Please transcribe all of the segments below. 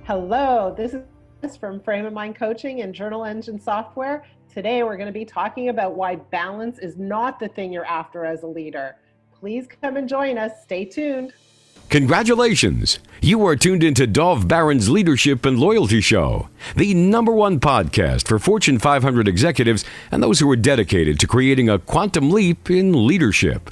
Hello, this is from Frame of Mind Coaching and JournalEngine software. Today we're going to be talking about why balance is not the thing you're after as a leader. Please come and join us. Stay tuned. Congratulations! You are tuned into Dov Baron's Leadership and Loyalty Show, the #1 podcast for Fortune 500 executives and those who are dedicated to creating a quantum leap in leadership.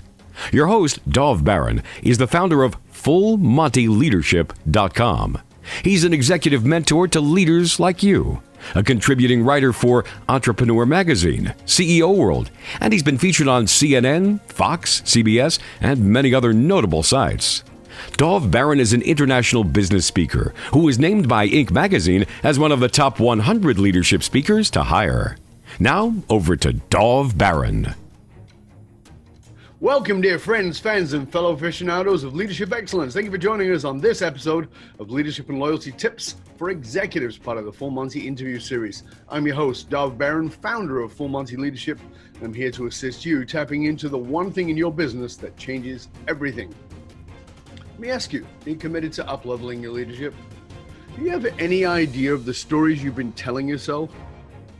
Your host, Dov Baron, is the founder of FullMontyLeadership.com. He's an executive mentor to leaders like you, a contributing writer for Entrepreneur Magazine, CEO World, and he's been featured on CNN, Fox, CBS, and many other notable sites. Dov Baron is an international business speaker who was named by Inc. magazine as one of the top 100 leadership speakers to hire. Now, over to Dov Baron. Welcome, dear friends, fans, and fellow aficionados of leadership excellence. Thank you for joining us on this episode of Leadership and Loyalty Tips for Executives, part of the Full Monty interview series. I'm your host, Dov Baron, founder of Full Monty Leadership. I'm here to assist you tapping into the one thing in your business that changes everything. Let me ask you, are you committed to up-leveling your leadership? Do you have any idea of the stories you've been telling yourself?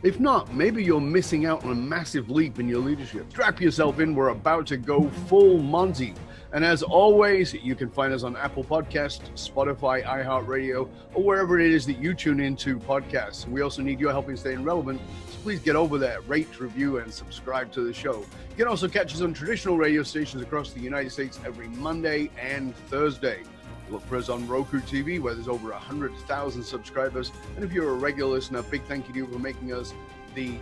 If not, maybe you're missing out on a massive leap in your leadership. Strap yourself in, we're about to go full Monty. And as always, you can find us on Apple Podcasts, Spotify, iHeartRadio, or wherever it is that you tune into podcasts. We also need your help in staying relevant, so please get over there, rate, review, and subscribe to the show. You can also catch us on traditional radio stations across the United States every Monday and Thursday. Look for us on Roku TV, where there's over 100,000 subscribers. And if you're a regular listener, big thank you to you for making us the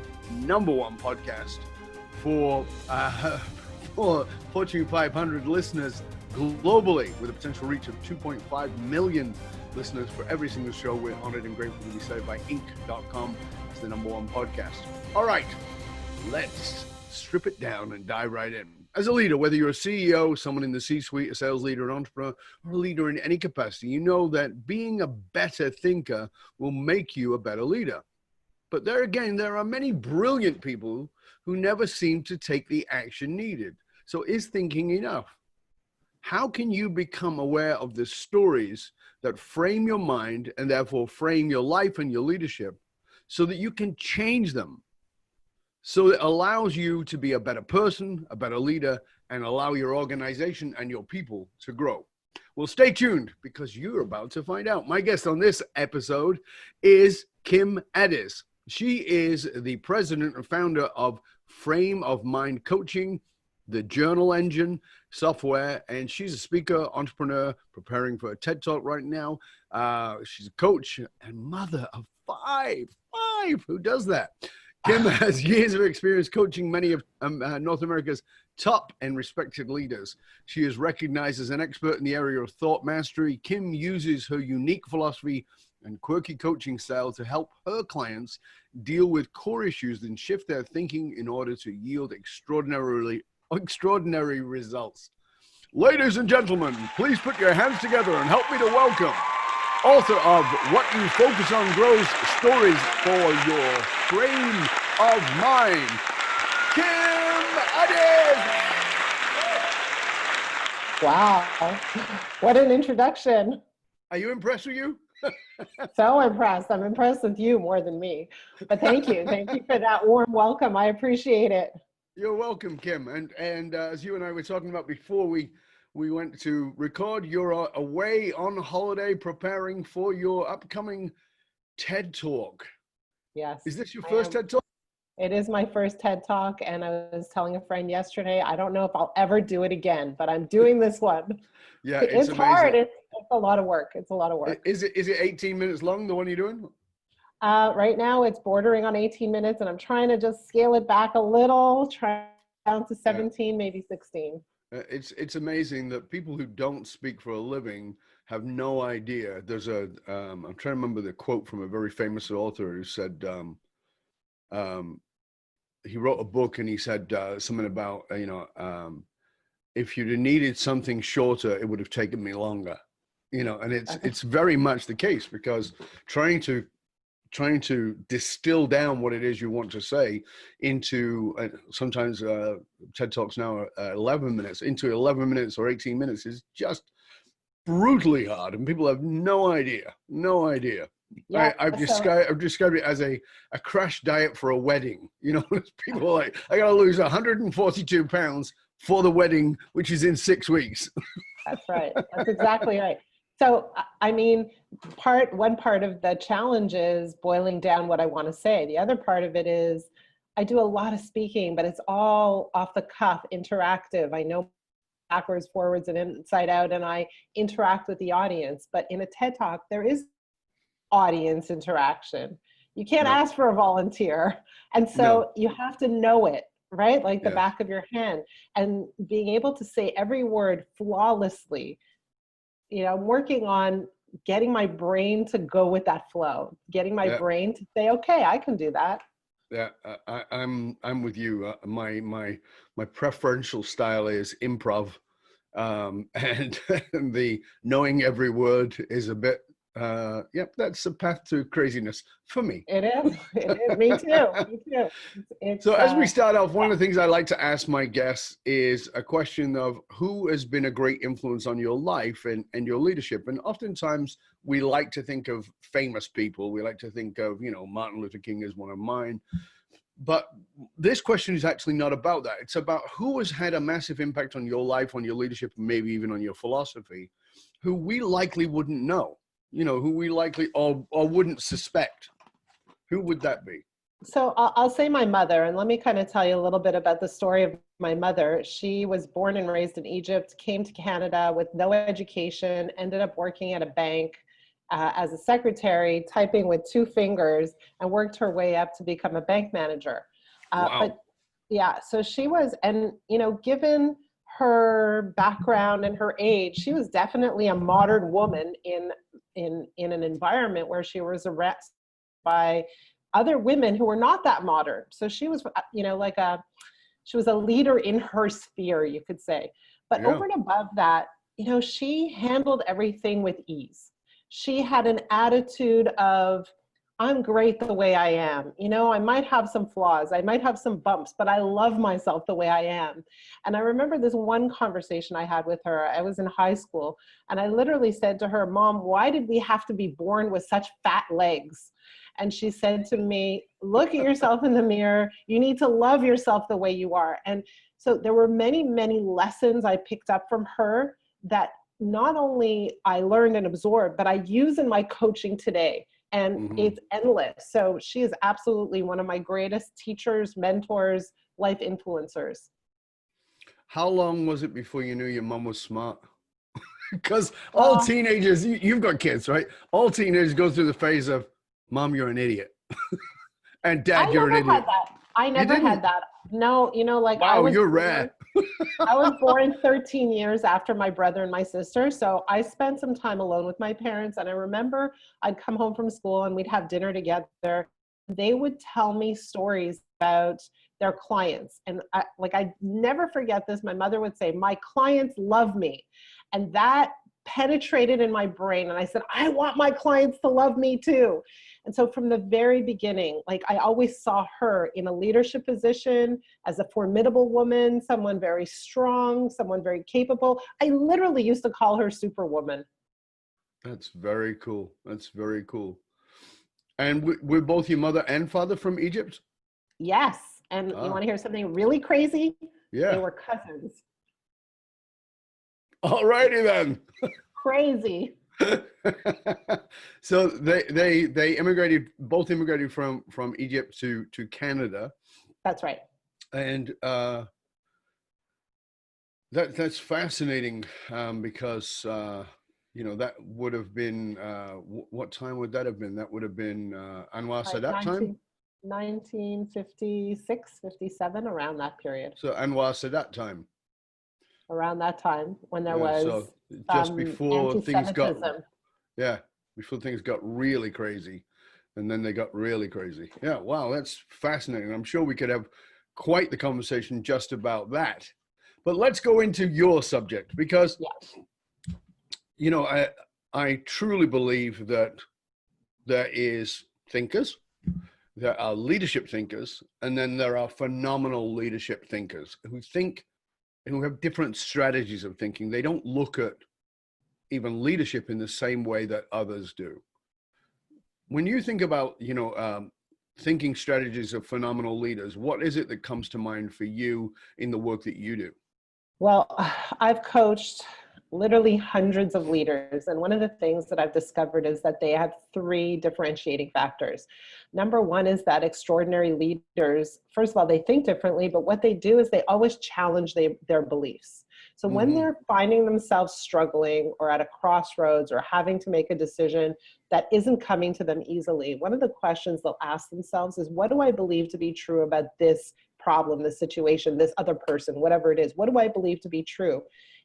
#1 podcast for Fortune 500 listeners globally, with a potential reach of 2.5 million listeners for every single show. We're honored and grateful to be cited by Inc.com as the #1 podcast. All right, let's strip it down and dive right in. As a leader, whether you're a CEO, someone in the C-suite, a sales leader, an entrepreneur, or a leader in any capacity, you know that being a better thinker will make you a better leader. But there again, there are many brilliant people who never seem to take the action needed. So is thinking enough? How can you become aware of the stories that frame your mind and therefore frame your life and your leadership so that you can change them? So it allows you to be a better person, a better leader, and allow your organization and your people to grow. Well, stay tuned because you're about to find out. My guest on this episode is Kim Ades. She is the president and founder of Frame of Mind Coaching, the JournalEngine software, and she's a speaker, entrepreneur, preparing for a TED Talk right now. She's a coach and mother of five. Who does that? Kim has years of experience coaching many of North America's top and respected leaders. She is recognized as an expert in the area of thought mastery. Kim uses her unique philosophy and quirky coaching style to help her clients deal with core issues and shift their thinking in order to yield extraordinary results. Ladies and gentlemen, please put your hands together and help me to welcome author of What You Focus On Grows Stories for Your Frame of Mind, Kim Ades. Wow, what an introduction. Are you impressed with you? So impressed. I'm impressed with you more than me. But thank you. Thank you for that warm welcome. I appreciate it. You're welcome, Kim. And as you and I were talking about before we went to record, you're away on holiday preparing for your upcoming TED Talk. Yes. Is this your first TED Talk? It is my first TED Talk, and I was telling a friend yesterday, I don't know if I'll ever do it again, but I'm doing this one. Yeah, it's hard. It's a lot of work. It's a lot of work. Is it 18 minutes long, the one you're doing? Right now, it's bordering on 18 minutes, and I'm trying to just scale it back a little, try down to 17, maybe 16. It's amazing that people who don't speak for a living have no idea. There's I'm trying to remember the quote from a very famous author who said, he wrote a book and he said something about, if you'd have needed something shorter, it would have taken me longer, and it's very much the case, because trying to distill down what it is you want to say into sometimes TED Talks now are 11 minutes, into 11 minutes or 18 minutes is just brutally hard, and people have no idea. Yeah. I've described it as a crash diet for a wedding. You know, people are like, I got to lose 142 pounds for the wedding, which is in 6 weeks. That's right. That's exactly right. So, I mean, one part of the challenge is boiling down what I want to say. The other part of it is I do a lot of speaking, but it's all off the cuff, interactive. I know backwards, forwards, and inside out, and I interact with the audience. But in a TED Talk, there is audience interaction. You can't ask for a volunteer. And so you have to know it, right? Like the back of your hand. And being able to say every word flawlessly. You know, I'm working on getting my brain to go with that flow, getting my brain to say, okay, I can do that. Yeah, I'm with you. My preferential style is improv, and the knowing every word is a bit. That's a path to craziness for me. It is. Me too. So as we start off, one of the things I like to ask my guests is a question of who has been a great influence on your life and your leadership. And oftentimes we like to think of famous people. We like to think of, Martin Luther King is one of mine. But this question is actually not about that. It's about who has had a massive impact on your life, on your leadership, maybe even on your philosophy, who we likely wouldn't know. Who we likely or wouldn't suspect. Who would that be? So I'll say my mother, and let me kind of tell you a little bit about the story of my mother. She was born and raised in Egypt, came to Canada with no education, ended up working at a bank as a secretary, typing with 2 fingers, and worked her way up to become a bank manager. Wow. But yeah, so she was, and given her background and her age, she was definitely a modern woman in an environment where she was arrested by other women who were not that modern. So she was, she was a leader in her sphere, you could say. But over and above that, she handled everything with ease. She had an attitude of, I'm great the way I am. I might have some flaws, I might have some bumps, but I love myself the way I am. And I remember this one conversation I had with her. I was in high school, and I literally said to her, Mom, why did we have to be born with such fat legs? And she said to me, look at yourself in the mirror. You need to love yourself the way you are. And so there were many, many lessons I picked up from her that not only I learned and absorbed, but I use in my coaching today. And it's endless. So she is absolutely one of my greatest teachers, mentors, life influencers. How long was it before you knew your mom was smart? Because all teenagers, you've got kids, right? All teenagers go through the phase of, Mom, you're an idiot. And Dad, you're an idiot. I never had that. No, wow, you're rare. I was born 13 years after my brother and my sister. So I spent some time alone with my parents. And I remember I'd come home from school and we'd have dinner together. They would tell me stories about their clients. And I never forget this. My mother would say, my clients love me. And that penetrated in my brain. And I said, I want my clients to love me too. And so from the very beginning, I always saw her in a leadership position as a formidable woman, someone very strong, someone very capable. I literally used to call her Superwoman. That's very cool. That's very cool. And were both your mother and father from Egypt? Yes. And you want to hear something really crazy? Yeah. They were cousins. All righty then. Crazy. So they immigrated, both immigrated from Egypt to Canada. That's right. And that's fascinating because that would have been what time would that have been? That would have been Anwar Sadat time. 1956, 57, around that period. So Anwar Sadat time. Around that time when there was so just before things got before things got really crazy, and then they got really crazy. Yeah, wow, that's fascinating. I'm sure we could have quite the conversation just about that. But let's go into your subject because I truly believe that there is thinkers, there are leadership thinkers, and then there are phenomenal leadership thinkers who have different strategies of thinking. They don't look at even leadership in the same way that others do. When you think about, thinking strategies of phenomenal leaders, what is it that comes to mind for you in the work that you do? Well, I've coached literally hundreds of leaders. And one of the things that I've discovered is that they have three differentiating factors. Number one is that extraordinary leaders, first of all, they think differently, but what they do is they always challenge their beliefs. So when they're finding themselves struggling or at a crossroads or having to make a decision that isn't coming to them easily, one of the questions they'll ask themselves is, what do I believe to be true about this problem, this situation, this other person, whatever it is? What do I believe to be true?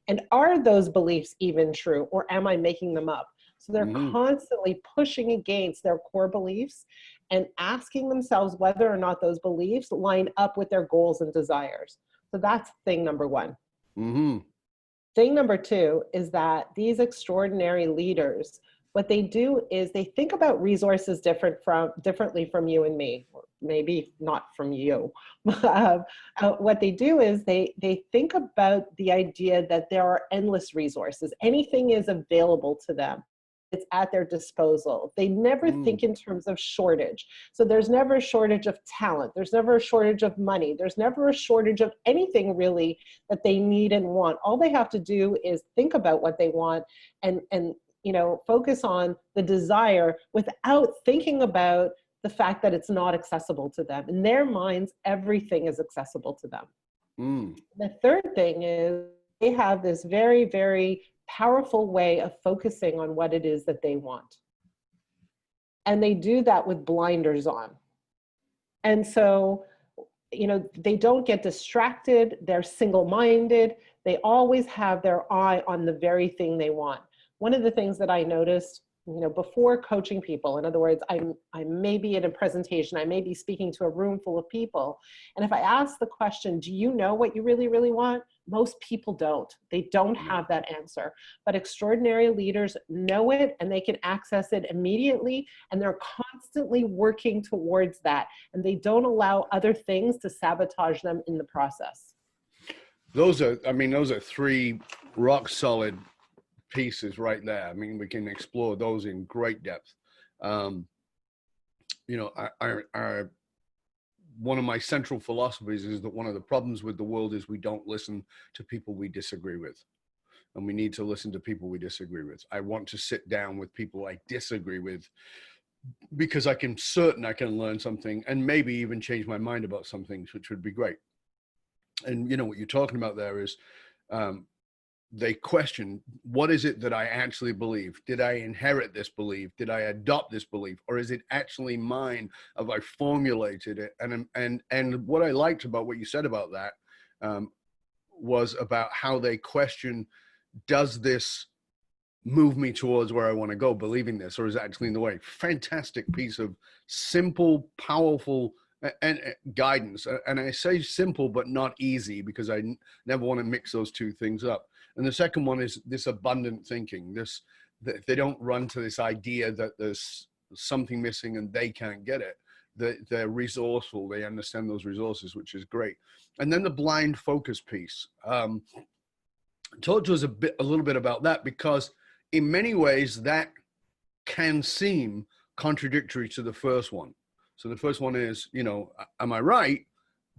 And are those beliefs even true, or am I making them up? So they're constantly pushing against their core beliefs and asking themselves whether or not those beliefs line up with their goals and desires. So that's thing number one. Thing number two is that these extraordinary leaders, what they do is they think about resources differently from you and me, or maybe not from you. What they do is they think about the idea that there are endless resources. Anything is available to them. It's at their disposal. They never think in terms of shortage. So there's never a shortage of talent. There's never a shortage of money. There's never a shortage of anything really that they need and want. All they have to do is think about what they want and focus on the desire without thinking about the fact that it's not accessible to them. In their minds, everything is accessible to them. The third thing is they have this very, very powerful way of focusing on what it is that they want. And they do that with blinders on. And so, they don't get distracted. They're single-minded. They always have their eye on the very thing they want. One of the things that I noticed, before coaching people, in other words, I may be in a presentation, I may be speaking to a room full of people. And if I ask the question, do you know what you really, really want? Most people don't. They don't have that answer. But extraordinary leaders know it and they can access it immediately. And they're constantly working towards that. And they don't allow other things to sabotage them in the process. Those are three rock solid pieces right there. I mean, we can explore those in great depth. One of my central philosophies is that one of the problems with the world is we don't listen to people we disagree with. And we need to listen to people we disagree with. I want to sit down with people I disagree with because I'm certain I can learn something and maybe even change my mind about some things, which would be great. And what you're talking about there is, they question, what is it that I actually believe? Did I inherit this belief? Did I adopt this belief? Or is it actually mine? Have I formulated it? And what I liked about what you said about that was about how they question, does this move me towards where I want to go, believing this, or is it actually in the way? Fantastic piece of simple, powerful and guidance. And I say simple, but not easy, because I never want to mix those two things up. And the second one is this abundant thinking. They don't run to this idea that there's something missing and they can't get it. They're resourceful. They understand those resources, which is great. And then the blind focus piece. Talk to us a little bit about that, because in many ways that can seem contradictory to the first one. So the first one is, am I right?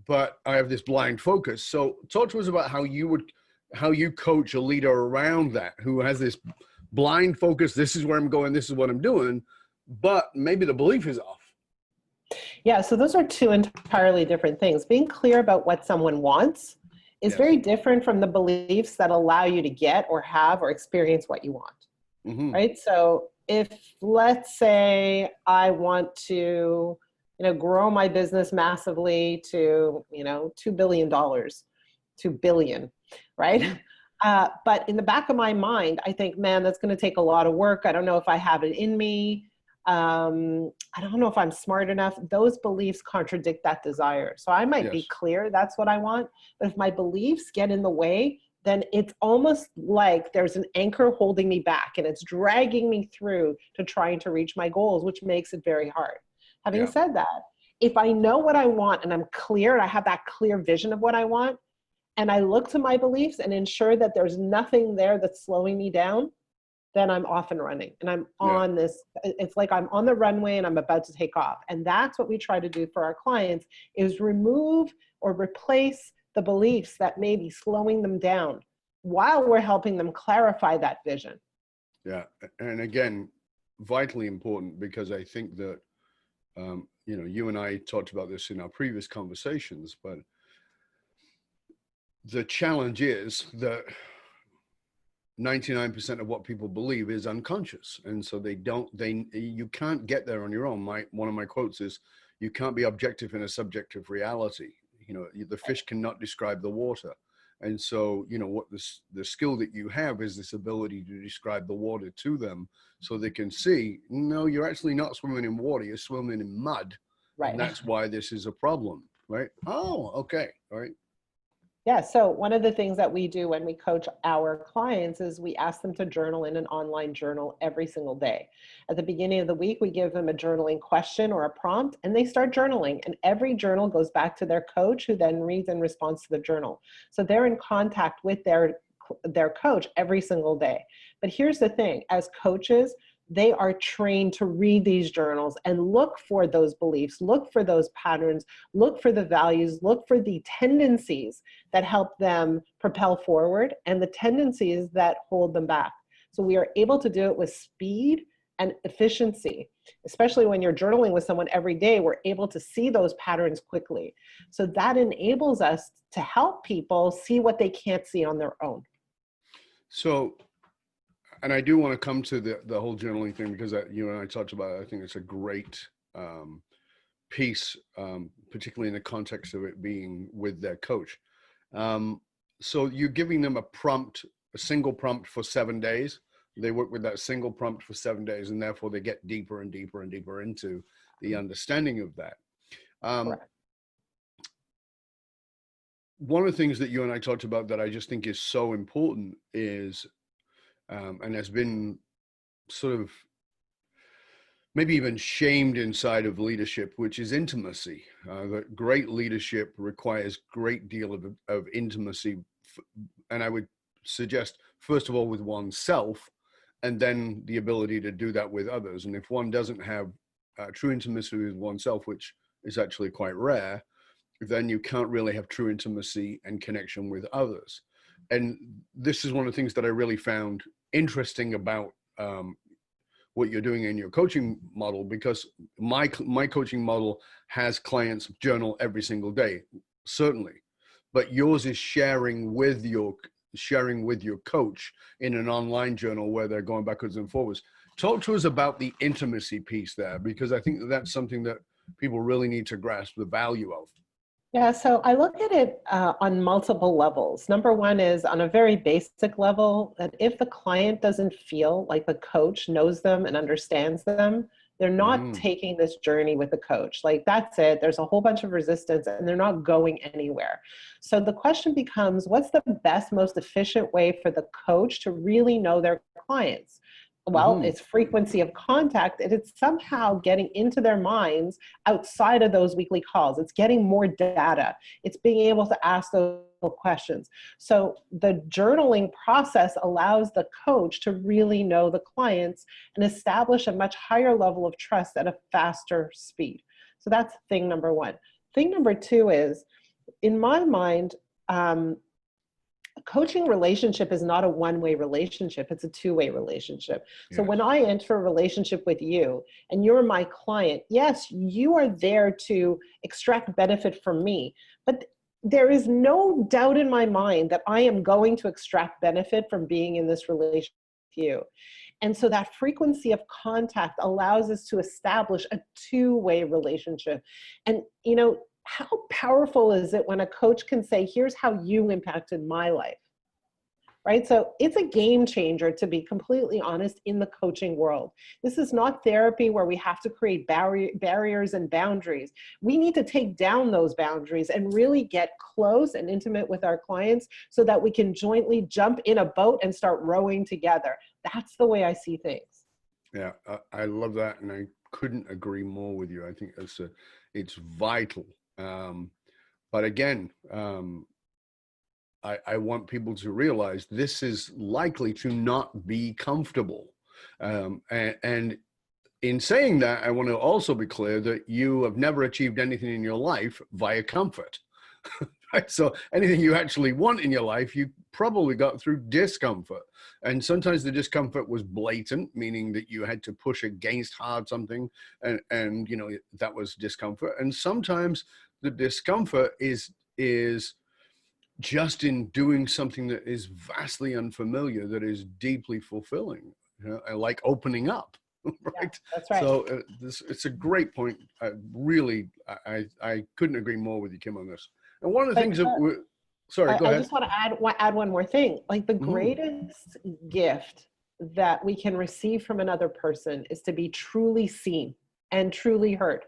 But I have this blind focus. So talk to us about how you coach a leader around that, who has this blind focus. This is where I'm going. This is what I'm doing. But maybe the belief is off. Yeah. So those are two entirely different things. Being clear about what someone wants is very different from the beliefs that allow you to get or have or experience what you want. Right. So if, let's say, I want to, grow my business massively to, $2 billion, 2 billion, right? But in the back of my mind, I think, man, that's going to take a lot of work. I don't know if I have it in me. I don't know if I'm smart enough. Those beliefs contradict that desire. So I might be clear that's what I want, but if my beliefs get in the way, then it's almost like there's an anchor holding me back and it's dragging me through to trying to reach my goals, which makes it very hard. Having said that, if I know what I want and I'm clear and I have that clear vision of what I want, and I look to my beliefs and ensure that there's nothing there that's slowing me down, then I'm off and running and I'm Yeah. on this, it's like I'm on the runway and I'm about to take off. And that's what we try to do for our clients, is remove or replace the beliefs that may be slowing them down while we're helping them clarify that vision. Yeah. And again, vitally important, because I think that, you know, you and I talked about this in our previous conversations, but the challenge is that 99% of what people believe is unconscious. And so you can't get there on your own. One of my quotes is, you can't be objective in a subjective reality. You know, the fish cannot describe the water. And so, you know, what the skill that you have is this ability to describe the water to them so they can see, no, you're actually not swimming in water, you're swimming in mud. Right. And that's why this is a problem, right? Oh, okay. All right. Yeah, so one of the things that we do when we coach our clients is we ask them to journal in an online journal every single day. At the beginning of the week, we give them a journaling question or a prompt, and they start journaling. And every journal goes back to their coach, who then reads in response to the journal. So they're in contact with their coach every single day. But here's the thing, as coaches, they are trained to read these journals and look for those beliefs, look for those patterns, look for the values, look for the tendencies that help them propel forward and the tendencies that hold them back. So we are able to do it with speed and efficiency. Especially when you're journaling with someone every day, we're able to see those patterns quickly. So that enables us to help people see what they can't see on their own. So, and I do want to come to the whole journaling thing, because you and I talked about it. I think it's a great piece, particularly in the context of it being with their coach. So you're giving them a single prompt for 7 days. They work with that single prompt for 7 days, and therefore they get deeper and deeper and deeper into the understanding of that. One of the things that you and I talked about that I just think is so important is, and has been sort of maybe even shamed inside of leadership, which is intimacy. That great leadership requires great deal of intimacy. And I would suggest, first of all, with oneself, and then the ability to do that with others. And if one doesn't have true intimacy with oneself, which is actually quite rare, then you can't really have true intimacy and connection with others. And this is one of the things that I really found interesting about what you're doing in your coaching model, because my coaching model has clients journal every single day, certainly, but yours is sharing with your coach in an online journal where they're going backwards and forwards. Talk to us about the intimacy piece there, because I think that's something that people really need to grasp the value of. Yeah, so I look at it on multiple levels. Number one is on a very basic level, that if the client doesn't feel like the coach knows them and understands them, they're not taking this journey with the coach. Like, that's it. There's a whole bunch of resistance and they're not going anywhere. So the question becomes, what's the best, most efficient way for the coach to really know their clients? Well, it's frequency of contact, and it's somehow getting into their minds outside of those weekly calls. It's getting more data. It's being able to ask those questions. So the journaling process allows the coach to really know the clients and establish a much higher level of trust at a faster speed. So that's thing number one. Thing number two is, in my mind, coaching relationship is not a one-way relationship, it's a two-way relationship. So when I enter a relationship with you and you're my client, yes, you are there to extract benefit from me, but there is no doubt in my mind that I am going to extract benefit from being in this relationship with you. And so that frequency of contact allows us to establish a two-way relationship. And, you know, how powerful is it when a coach can say, here's how you impacted my life, right? So it's a game changer, to be completely honest, in the coaching world. This is not therapy where we have to create barriers and boundaries. We need to take down those boundaries and really get close and intimate with our clients so that we can jointly jump in a boat and start rowing together. That's the way I see things. Yeah, I love that. And I couldn't agree more with you. I think it's vital. But again, I want people to realize this is likely to not be comfortable. And in saying that, I want to also be clear that you have never achieved anything in your life via comfort. Right? So anything you actually want in your life, you probably got through discomfort. And sometimes the discomfort was blatant, meaning that you had to push against hard something, and you know, that was discomfort. And sometimes the discomfort is just in doing something that is vastly unfamiliar, that is deeply fulfilling, you know, like opening up. Right. Yeah, that's right. So it's a great point. I couldn't agree more with you, Kim, on this. And one of the things that sorry, go ahead. I just want to add one more thing. Like the greatest gift that we can receive from another person is to be truly seen and truly heard.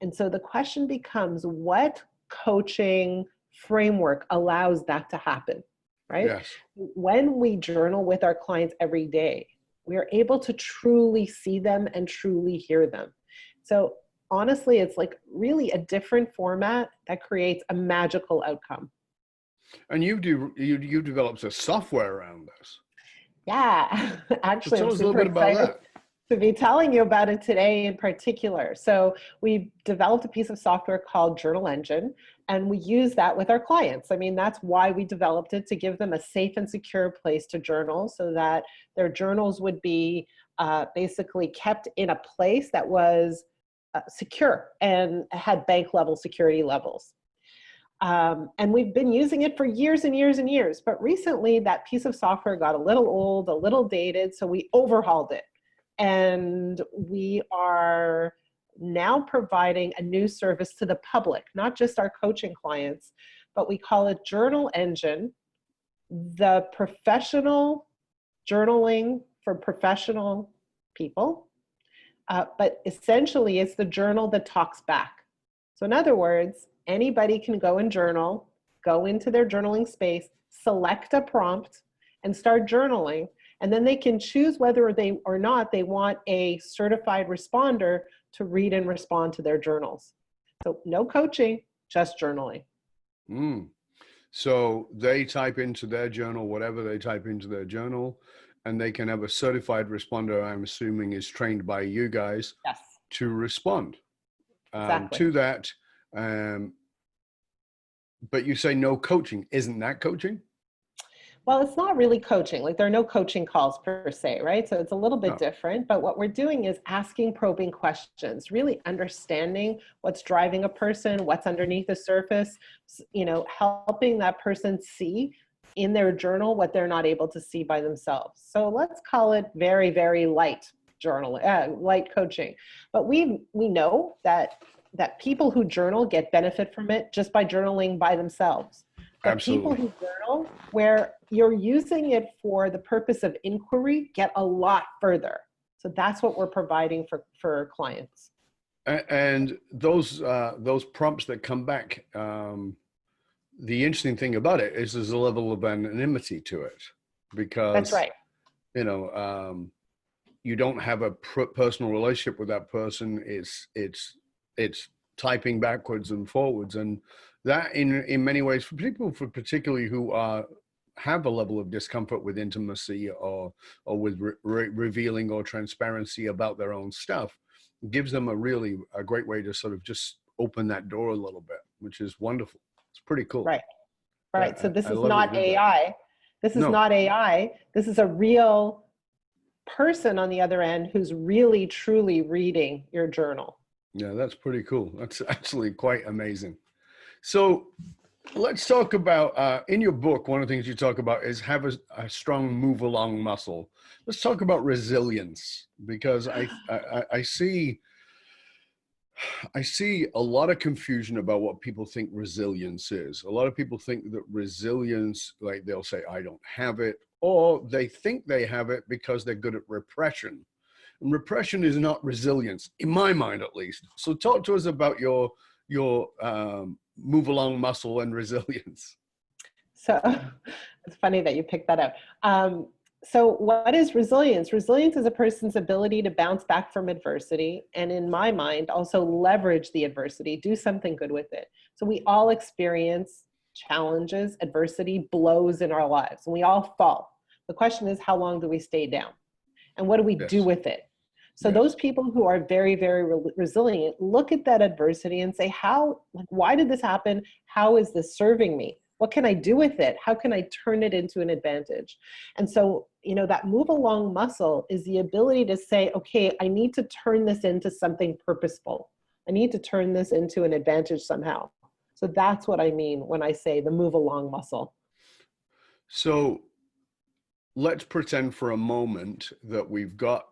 And so the question becomes, what coaching framework allows that to happen, right? Yes. When we journal with our clients every day, we are able to truly see them and truly hear them. So honestly, it's like really a different format that creates a magical outcome. And you developed a software around this. Yeah, actually, so tell I'm us a little super bit about excited to be telling you about it today in particular. So we developed a piece of software called JournalEngine, and we use that with our clients. I mean, that's why we developed it, to give them a safe and secure place to journal so that their journals would be basically kept in a place that was secure and had bank level security levels. And we've been using it for years and years and years, but recently that piece of software got a little old, a little dated, so we overhauled it. And we are now providing a new service to the public, not just our coaching clients, but we call it JournalEngine, the professional journaling for professional people. But essentially, it's the journal that talks back. So in other words, anybody can go and journal, go into their journaling space, select a prompt, and start journaling. And then they can choose whether or not they want a certified responder to read and respond to their journals. So no coaching, just journaling. So they type into their journal, whatever they type into their journal, and they can have a certified responder, I'm assuming is trained by you guys, yes, to respond exactly. to that. But you say no coaching. Isn't that coaching? Well, it's not really coaching. Like there are no coaching calls per se, right? So it's a little bit different, but what we're doing is asking probing questions, really understanding what's driving a person, what's underneath the surface, you know, helping that person see in their journal what they're not able to see by themselves. So let's call it very, very light light coaching. But we know that people who journal get benefit from it just by journaling by themselves. But Absolutely. People who journal, where you're using it for the purpose of inquiry, get a lot further. So that's what we're providing for clients. And those prompts that come back, the interesting thing about it is there's a level of anonymity to it, because that's right. You know, you don't have a personal relationship with that person. It's typing backwards and forwards, and that in many ways, for people particularly who have a level of discomfort with intimacy or with revealing or transparency about their own stuff, gives them a great way to sort of just open that door a little bit, which is wonderful. It's pretty cool. Right. So this is not AI. This is not AI. This is a real person on the other end who's really, truly reading your journal. Yeah, that's pretty cool. That's actually quite amazing. So let's talk about, in your book, one of the things you talk about is have a strong move along muscle. Let's talk about resilience, because I see a lot of confusion about what people think resilience is. A lot of people think that resilience, like they'll say, I don't have it, or they think they have it because they're good at repression. And repression is not resilience, in my mind at least. So talk to us about your move along muscle and resilience. So it's funny that you picked that up. So what is resilience? Resilience is a person's ability to bounce back from adversity, and in my mind, also leverage the adversity, do something good with it. So we all experience challenges, adversity, blows in our lives, and we all fall. The question is, how long do we stay down? And what do we do with it? So those people who are very, very resilient, look at that adversity and say, why did this happen? How is this serving me? What can I do with it? How can I turn it into an advantage? And so, that move along muscle is the ability to say, okay, I need to turn this into something purposeful. I need to turn this into an advantage somehow. So that's what I mean when I say the move along muscle. So let's pretend for a moment that we've got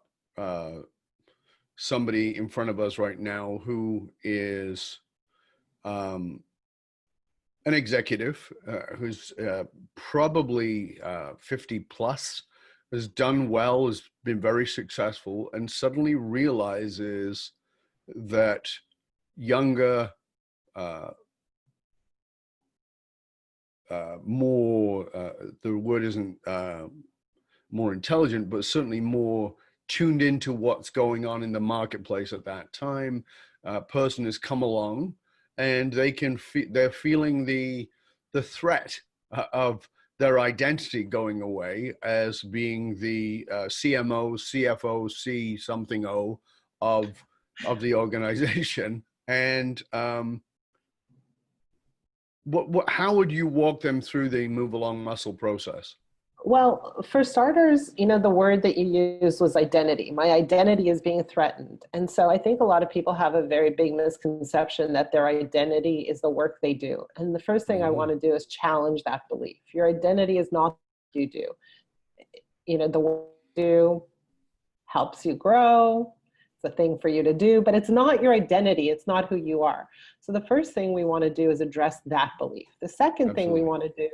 somebody in front of us right now who is an executive who's probably 50 plus, has done well, has been very successful, and suddenly realizes that younger, more, the word isn't more intelligent, but certainly more tuned into what's going on in the marketplace at that time, person has come along, and they're feeling the threat of their identity going away as being the CMO, CFO, C something O of the organization. And how would you walk them through the move along muscle process? Well, for starters, the word that you used was identity. My identity is being threatened. And so I think a lot of people have a very big misconception that their identity is the work they do. And the first thing I want to do is challenge that belief. Your identity is not what you do. The work you do helps you grow. It's a thing for you to do, but it's not your identity. It's not who you are. So the first thing we want to do is address that belief. The second thing we want to do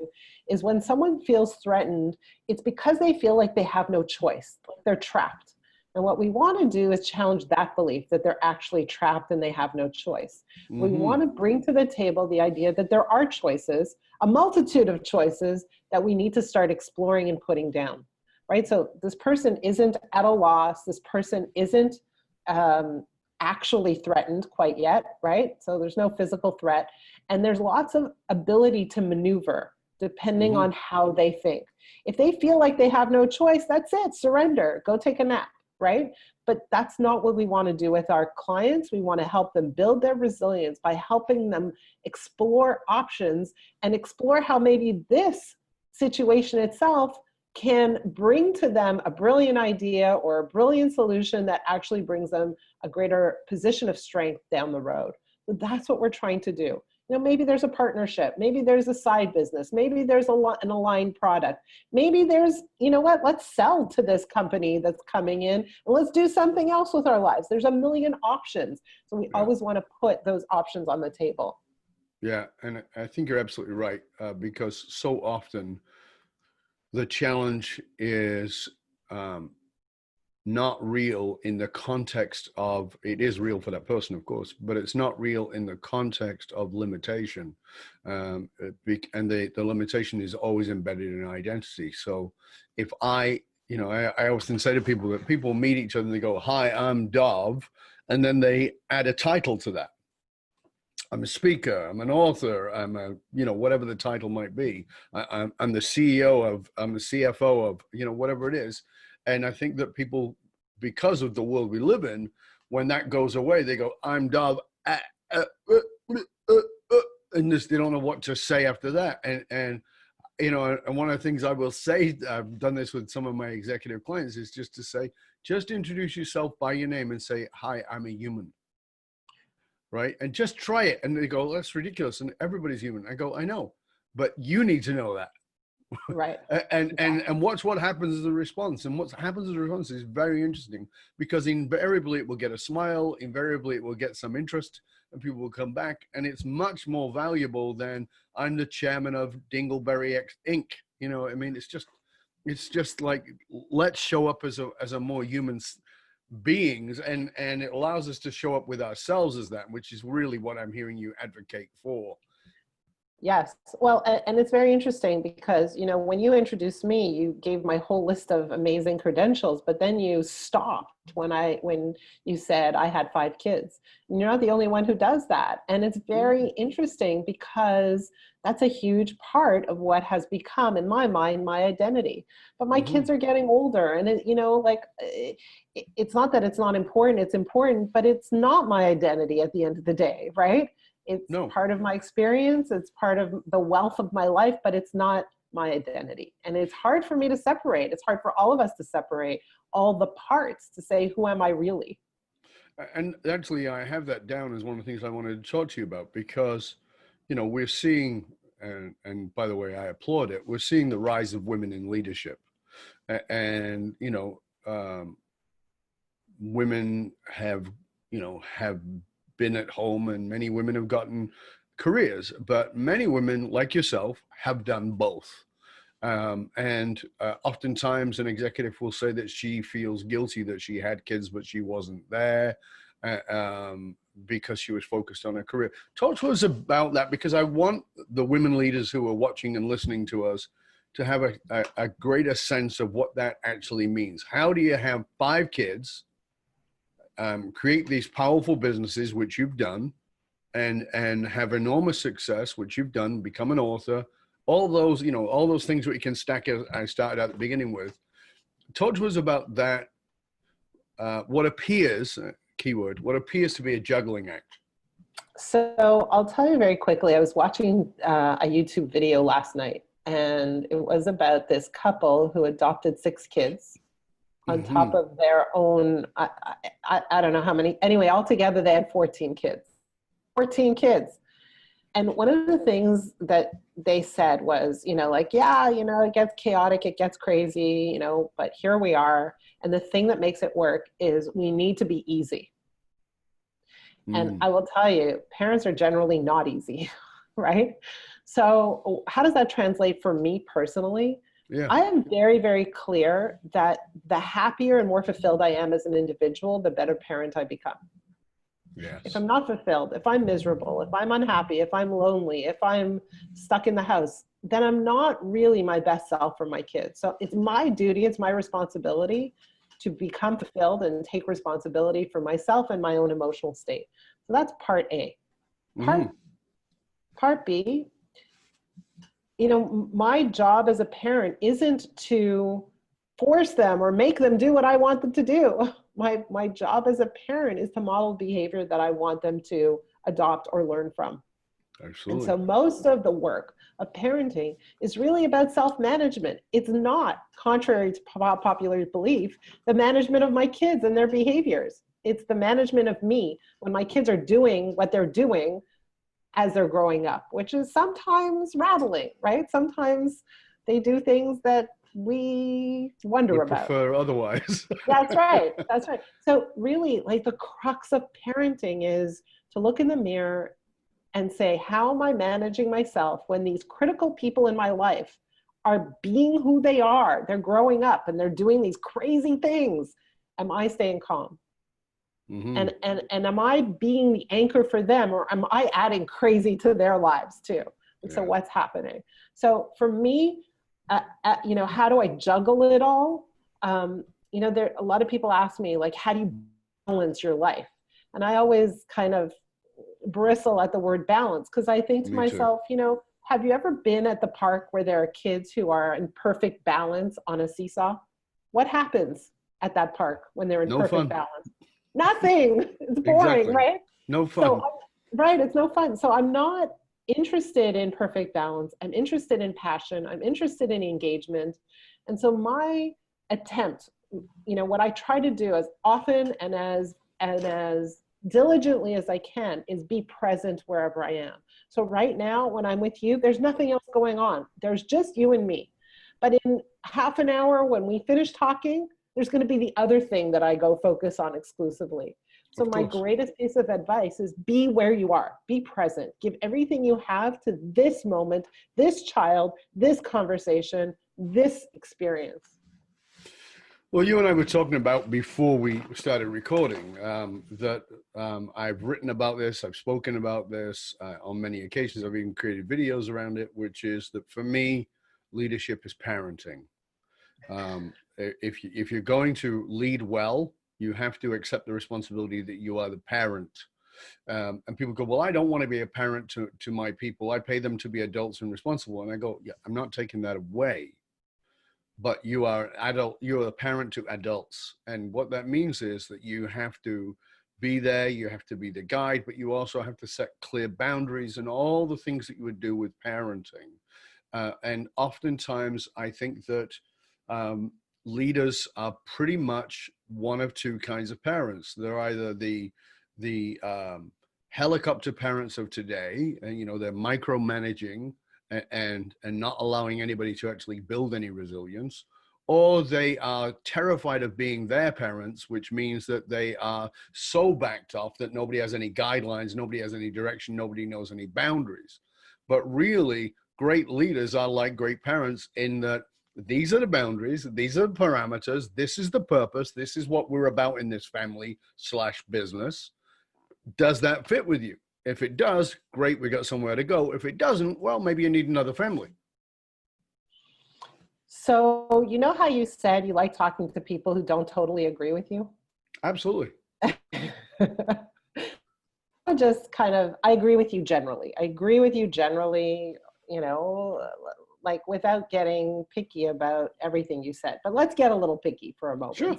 is when someone feels threatened, it's because they feel like they have no choice, like they're trapped. And what we want to do is challenge that belief that they're actually trapped and they have no choice. We want to bring to the table the idea that there are choices, a multitude of choices that we need to start exploring and putting down, right? So this person isn't at a loss. This person isn't actually threatened quite yet, right? So there's no physical threat. And there's lots of ability to maneuver depending on how they think. If they feel like they have no choice, that's it, surrender, go take a nap, right? But that's not what we want to do with our clients. We want to help them build their resilience by helping them explore options and explore how maybe this situation itself can bring to them a brilliant idea or a brilliant solution that actually brings them a greater position of strength down the road. So that's what we're trying to do. Maybe there's a partnership, maybe there's a side business, maybe there's an aligned product, maybe there's, let's sell to this company that's coming in and let's do something else with our lives. There's a million options. So we always want to put those options on the table. Yeah, and I think you're absolutely right, because so often the challenge is not real in the context of, it is real for that person, of course, but it's not real in the context of limitation. And the limitation is always embedded in identity. So if I often say to people that people meet each other and they go, hi, I'm Dov, and then they add a title to that. I'm a speaker, I'm an author, I'm a, whatever the title might be. I'm the CEO of, I'm the CFO of, whatever it is. And I think that people, because of the world we live in, when that goes away, they go, I'm Dov, and just, they don't know what to say after that. And one of the things I will say, I've done this with some of my executive clients, is just to say, just introduce yourself by your name and say, hi, I'm a human. Right? And just try it. And they go, that's ridiculous. And everybody's human. I go, I know, but you need to know that. Right. and watch what happens as a response. And what happens as a response is very interesting, because invariably it will get a smile. Invariably it will get some interest and people will come back. And it's much more valuable than I'm the chairman of Dingleberry X Inc. It's just like, let's show up as a more human beings, and it allows us to show up with ourselves as that, which is really what I'm hearing you advocate for. Yes. Well, and it's very interesting because, when you introduced me, you gave my whole list of amazing credentials, but then you stopped when you said I had 5 kids. And you're not the only one who does that. And it's very interesting because that's a huge part of what has become, in my mind, my identity. But my kids are getting older, and it's not that it's not important, it's important, but it's not my identity at the end of the day, right? It's No. part of my experience. It's part of the wealth of my life, but it's not my identity. And it's hard for me to separate. It's hard for all of us to separate all the parts to say, who am I really? And actually, I have that down as one of the things I wanted to talk to you about because, we're seeing, and by the way, I applaud it, we're seeing the rise of women in leadership. And, women have been at home, and many women have gotten careers, but many women like yourself have done both. Oftentimes an executive will say that she feels guilty that she had kids, but she wasn't there because she was focused on her career. Talk to us about that, because I want the women leaders who are watching and listening to us to have a greater sense of what that actually means. How do you have 5 kids, create these powerful businesses, which you've done, and have enormous success, which you've done, become an author, all those things that you can stack as I started at the beginning with. Talk to us about that, what appears to be a juggling act. So I'll tell you very quickly, I was watching a YouTube video last night, and it was about this couple who adopted 6 kids on top of their own, I don't know how many, anyway, altogether they had 14 kids. 14 kids. And one of the things that they said was, it gets chaotic, it gets crazy, but here we are. And the thing that makes it work is we need to be easy. And I will tell you, parents are generally not easy, right? So how does that translate for me personally? Yeah. I am very, very clear that the happier and more fulfilled I am as an individual, the better parent I become. Yes. If I'm not fulfilled, if I'm miserable, if I'm unhappy, if I'm lonely, if I'm stuck in the house, then I'm not really my best self for my kids. So it's my duty, it's my responsibility to become fulfilled and take responsibility for myself and my own emotional state. So that's part A. Part B, my job as a parent isn't to force them or make them do what I want them to do. My job as a parent is to model behavior that I want them to adopt or learn from. Absolutely. And so most of the work of parenting is really about self-management. It's not, contrary to popular belief, the management of my kids and their behaviors. It's the management of me when my kids are doing what they're doing as they're growing up, which is sometimes rattling, right? Sometimes they do things that we wonder about. Prefer otherwise. That's right. That's right. So really, the crux of parenting is to look in the mirror and say, how am I managing myself when these critical people in my life are being who they are? They're growing up and they're doing these crazy things. Am I staying calm? And am I being the anchor for them, or am I adding crazy to their lives too? And so what's happening? So for me, how do I juggle it all? There a lot of people ask me, how do you balance your life? And I always kind of bristle at the word balance, because I think to myself, have you ever been at the park where there are kids who are in perfect balance on a seesaw? What happens at that park when they're in perfect balance? Nothing. It's boring, right? No fun. Right, it's no fun. So I'm not interested in perfect balance. I'm interested in passion. I'm interested in engagement. And so my attempt, what I try to do as often and as diligently as I can is be present wherever I am. So right now, when I'm with you, there's nothing else going on. There's just you and me. But in half an hour, when we finish talking, there's going to be the other thing that I go focus on exclusively. So my greatest piece of advice is be where you are, be present, give everything you have to this moment, this child, this conversation, this experience. Well, you and I were talking about before we started recording that I've written about this, I've spoken about this on many occasions. I've even created videos around it, which is that for me, leadership is parenting. If you're going to lead well, you have to accept the responsibility that you are the parent. And people go, well, I don't want to be a parent to my people. I pay them to be adults and responsible. And I go, yeah, I'm not taking that away. But you are a parent to adults. And what that means is that you have to be there, you have to be the guide, but you also have to set clear boundaries and all the things that you would do with parenting. And oftentimes I think that leaders are pretty much one of two kinds of parents. They're either the helicopter parents of today, and they're micromanaging and not allowing anybody to actually build any resilience, or they are terrified of being their parents, which means that they are so backed off that nobody has any guidelines, nobody has any direction, nobody knows any boundaries. But really, great leaders are like great parents in that these are the boundaries, these are the parameters, this is the purpose, this is what we're about in this family/business. Does that fit with you? If it does, great, we got somewhere to go. If it doesn't, well, maybe you need another family. So, you know how you said you like talking to people who don't totally agree with you? Absolutely. I agree with you generally. Like without getting picky about everything you said. But let's get a little picky for a moment. Sure.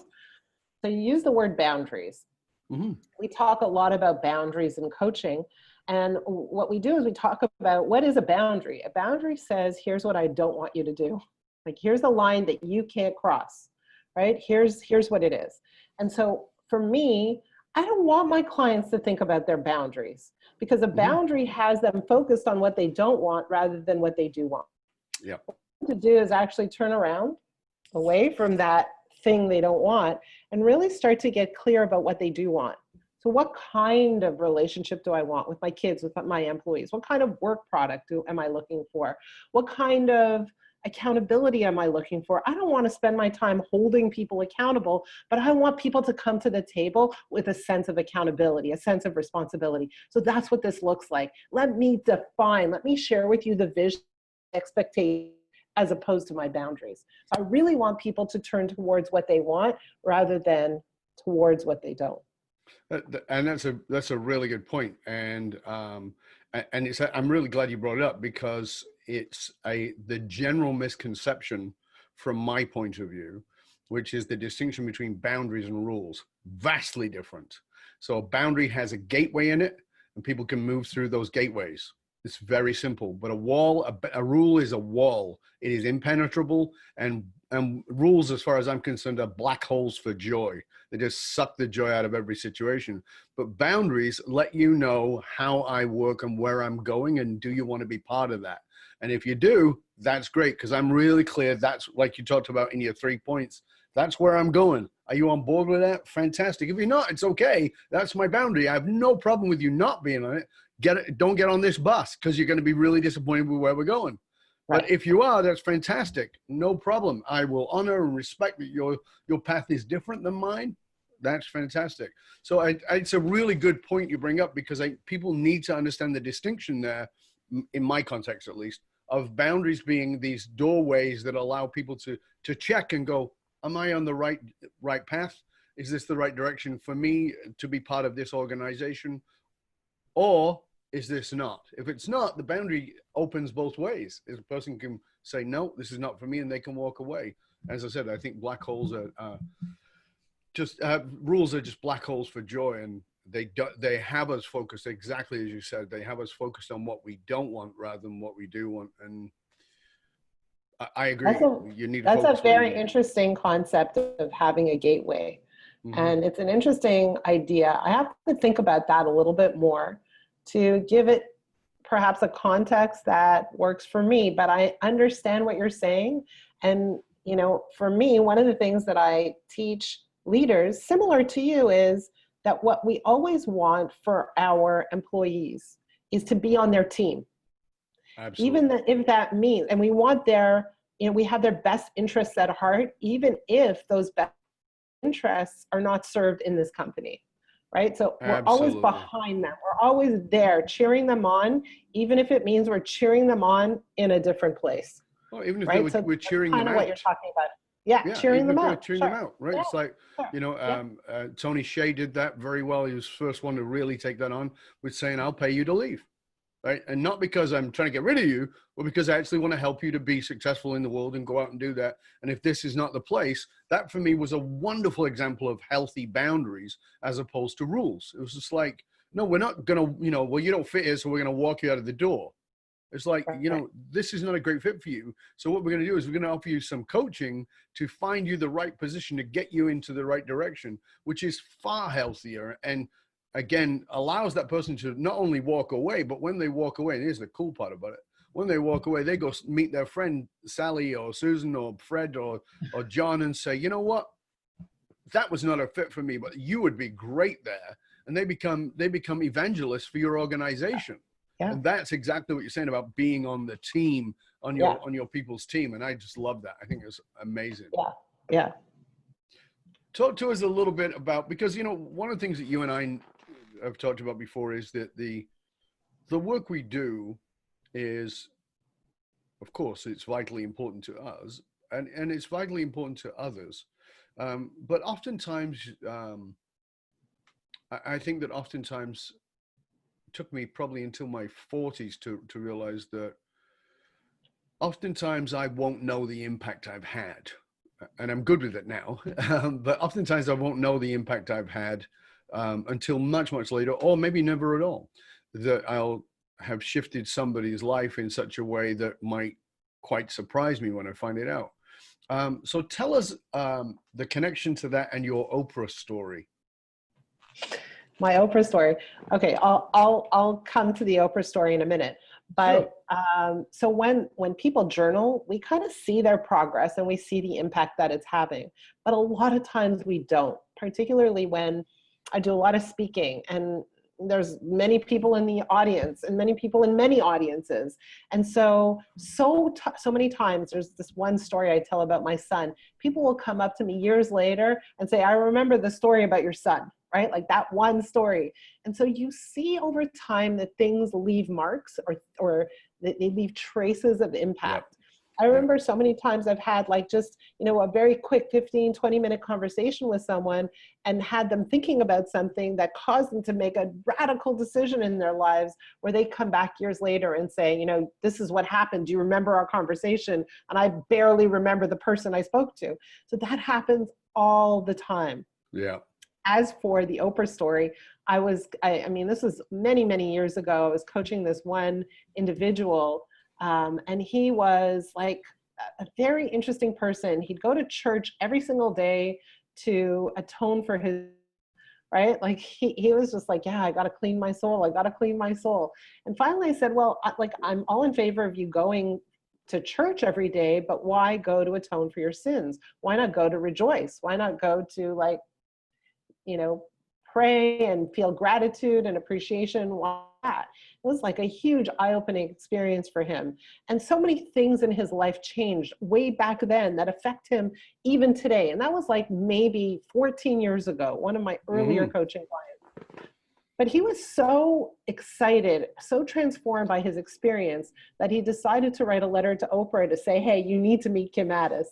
So you use the word boundaries. Mm-hmm. We talk a lot about boundaries in coaching. And what we do is we talk about what is a boundary. A boundary says, here's what I don't want you to do. Like, here's a line that you can't cross, right? Here's what it is. And so for me, I don't want my clients to think about their boundaries, because a boundary has them focused on what they don't want rather than what they do want. Yep. What to do is actually turn around away from that thing they don't want and really start to get clear about what they do want. So what kind of relationship do I want with my kids, with my employees? What kind of work product am I looking for? What kind of accountability am I looking for? I don't want to spend my time holding people accountable, but I want people to come to the table with a sense of accountability, a sense of responsibility. So that's what this looks like. Let me share with you the vision, expectation, as opposed to my boundaries. So I really want people to turn towards what they want rather than towards what they don't. And that's a really good point. And I'm really glad you brought it up, because it's the general misconception from my point of view, which is the distinction between boundaries and rules. Vastly different. So a boundary has a gateway in it, and people can move through those gateways. It's very simple. But a rule is a wall. It is impenetrable, and rules, as far as I'm concerned, are black holes for joy. They just suck the joy out of every situation. But boundaries let you know how I work and where I'm going, and do you want to be part of that? And if you do, that's great, because I'm really clear. That's, like you talked about in your 3 points, that's where I'm going. Are you on board with that? Fantastic. If you're not, it's okay. That's my boundary. I have no problem with you not being on it. Don't get on this bus, because you're going to be really disappointed with where we're going. Right. But if you are, that's fantastic. No problem. I will honor and respect that your path is different than mine. That's fantastic. So it's a really good point you bring up, because people need to understand the distinction there, in my context at least, of boundaries being these doorways that allow people to check and go, am I on the right path? Is this the right direction for me to be part of this organization? Or is this not? If it's not, the boundary opens both ways. If a person can say, no, this is not for me, and they can walk away. As I said, I think black holes are rules are just black holes for joy, and they have us focused, exactly as you said. They have us focused on what we don't want rather than what we do want. And I agree. That's a very interesting concept of having a gateway. Mm-hmm. And it's an interesting idea. I have to think about that a little bit more to give it perhaps a context that works for me, but I understand what you're saying. And, for me, one of the things that I teach leaders, similar to you, is that what we always want for our employees is to be on their team. Absolutely. Even if that means, and we want we have their best interests at heart, even if those best interests are not served in this company, right? So we're always Absolutely. behind them. We're always there cheering them on, even if it means we're cheering them on in a different place, Oh, even if right? So we're that's cheering them kind of what you're out. talking about. Yeah, Yeah, cheering even them if we're out. cheering Sure. them out, right? Yeah, It's like, sure. you know, Yeah. Tony Hsieh did that very well. He was the first one to really take that on with saying, I'll pay you to leave, right? And not because I'm trying to get rid of you, but because I actually want to help you to be successful in the world and go out and do that. And if this is not the place, that for me was a wonderful example of healthy boundaries as opposed to rules. It was just like, no, we're not going to, you know, well, you don't fit here, so we're going to walk you out of the door. It's like, you Right. know, this is not a great fit for you. So what we're going to do is we're going to offer you some coaching to find you the right position to get you into the right direction, which is far healthier. And again, allows that person to not only walk away, but when they walk away, and here's the cool part about it. When they walk away, they go meet their friend, Sally or Susan or Fred or John, and say, you know what? That was not a fit for me, but you would be great there. And they become evangelists for your organization. Yeah. And that's exactly what you're saying about being on the team, on your people's team. And I just love that. I think it's amazing. Yeah. Yeah. Talk to us a little bit about, because, you know, one of the things that you and I have talked about before is that the work we do is, of course, it's vitally important to us and it's vitally important to others. But oftentimes, I think that oftentimes it took me probably until my 40s to realize that oftentimes I won't know the impact I've had. And I'm good with it now, but oftentimes I won't know the impact I've had until much, much later, or maybe never at all, that I'll have shifted somebody's life in such a way that might quite surprise me when I find it out. So tell us the connection to that and your Oprah story. My Oprah story. Okay, I'll come to the Oprah story in a minute. But so when people journal, we kind of see their progress and we see the impact that it's having. But a lot of times we don't, particularly when I do a lot of speaking and there's many people in the audience and many people in many audiences. And so many times there's this one story I tell about my son. People will come up to me years later and say, I remember the story about your son. Right? Like that one story. And so you see over time that things leave marks or they leave traces of impact. Yep. I remember so many times I've had like just, you know, a very quick 15, 20-minute conversation with someone and had them thinking about something that caused them to make a radical decision in their lives where they come back years later and say, you know, this is what happened. Do you remember our conversation? And I barely remember the person I spoke to. So that happens all the time. Yeah. As for the Oprah story, I mean, this was many, many years ago. I was coaching this one individual, and he was like a very interesting person. He'd go to church every single day to atone for his, right? Like he was just like, yeah, I got to clean my soul. I got to clean my soul. And finally I said, well, I'm all in favor of you going to church every day, but why go to atone for your sins? Why not go to rejoice? Why not go to like, you know, pray and feel gratitude and appreciation? Why that? It was like a huge eye-opening experience for him. And so many things in his life changed way back then that affect him even today. And that was like maybe 14 years ago, one of my earlier coaching clients. But he was so excited, so transformed by his experience that he decided to write a letter to Oprah to say, hey, you need to meet Kim Ades.